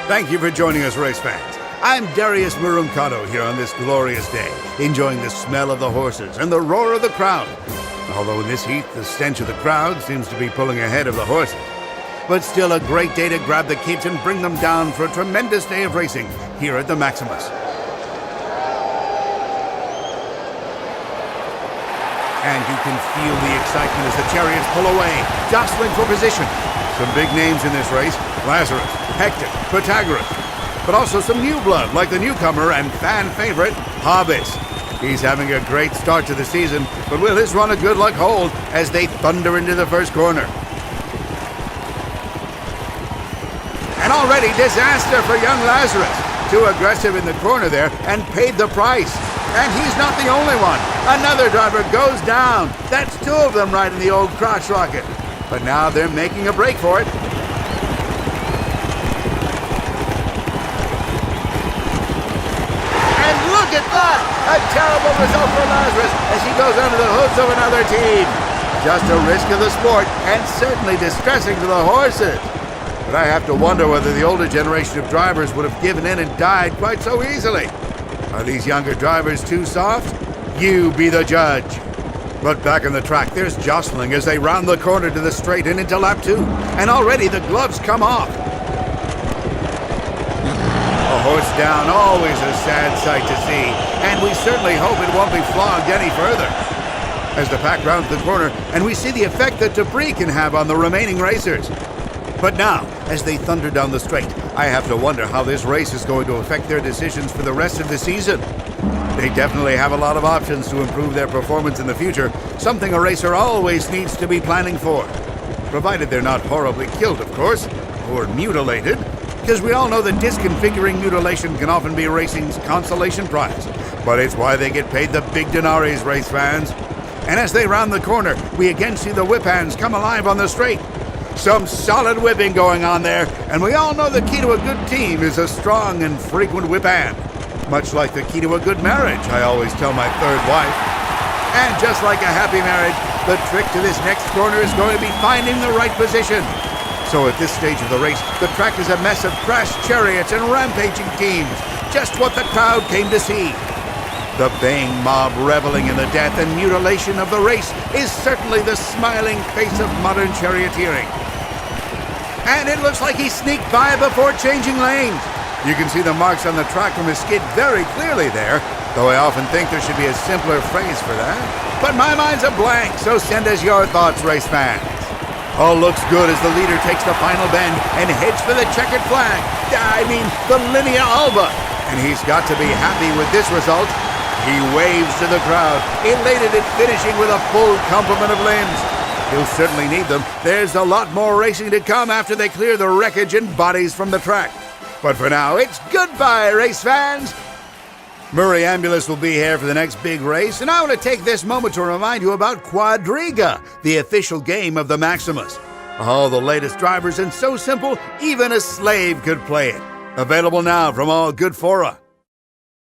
Thank you for joining us, race fans. I'm Darius Murumkato here on this glorious day, enjoying the smell of the horses and the roar of the crowd. Although in this heat, the stench of the crowd seems to be pulling ahead of the horses. But still a great day to grab the kids and bring them down for a tremendous day of racing here at the Maximus. And you can feel the excitement as the chariots pull away, jostling for position. Some big names in this race: Lazarus, Hector, Pythagoras. But also some new blood, like the newcomer and fan favorite, Hobbes. He's having a great start to the season, but will his run of good luck hold as they thunder into the first corner? And already disaster for young Lazarus. Too aggressive in the corner there and paid the price. And he's not the only one. Another driver goes down. That's two of them riding the old crotch rocket. But now they're making a break for it. And look at that! A terrible result for Lazarus as he goes under the hooves of another team. Just a risk of the sport and certainly distressing to the horses. But I have to wonder whether the older generation of drivers would have given in and died quite so easily. Are these younger drivers too soft? You be the judge. But back on the track, there's jostling as they round the corner to the straight and into lap 2. And already the gloves come off. A horse down, always a sad sight to see. And we certainly hope it won't be flogged any further. As the pack rounds the corner, and we see the effect that debris can have on the remaining racers. But now, as they thunder down the straight, I have to wonder how this race is going to affect their decisions for the rest of the season. They definitely have a lot of options to improve their performance in the future, something a racer always needs to be planning for. Provided they're not horribly killed, of course, or mutilated, because we all know that disconfiguring mutilation can often be racing's consolation prize. But it's why they get paid the big denaries, race fans. And as they round the corner, we again see the whip hands come alive on the straight. Some solid whipping going on there, and we all know the key to a good team is a strong and frequent whip hand. Much like the key to a good marriage, I always tell my third wife. And just like a happy marriage, the trick to this next corner is going to be finding the right position. So at this stage of the race, the track is a mess of crashed chariots and rampaging teams, just what the crowd came to see. The baying mob reveling in the death and mutilation of the race is certainly the smiling face of modern charioteering. And it looks like he sneaked by before changing lanes. You can see the marks on the track from his skid very clearly there, though I often think there should be a simpler phrase for that. But my mind's a blank, so send us your thoughts, race fans. All looks good as the leader takes the final bend and heads for the checkered flag. The linea alba. And he's got to be happy with this result. He waves to the crowd, elated at finishing with a full complement of limbs. He'll certainly need them. There's a lot more racing to come after they clear the wreckage and bodies from the track. But for now, it's goodbye, race fans. Murray Ambulance will be here for the next big race, and I want to take this moment to remind you about Qvadriga, the official game of the Maximus. All the latest drivers, and so simple, even a slave could play it. Available now from all good fora.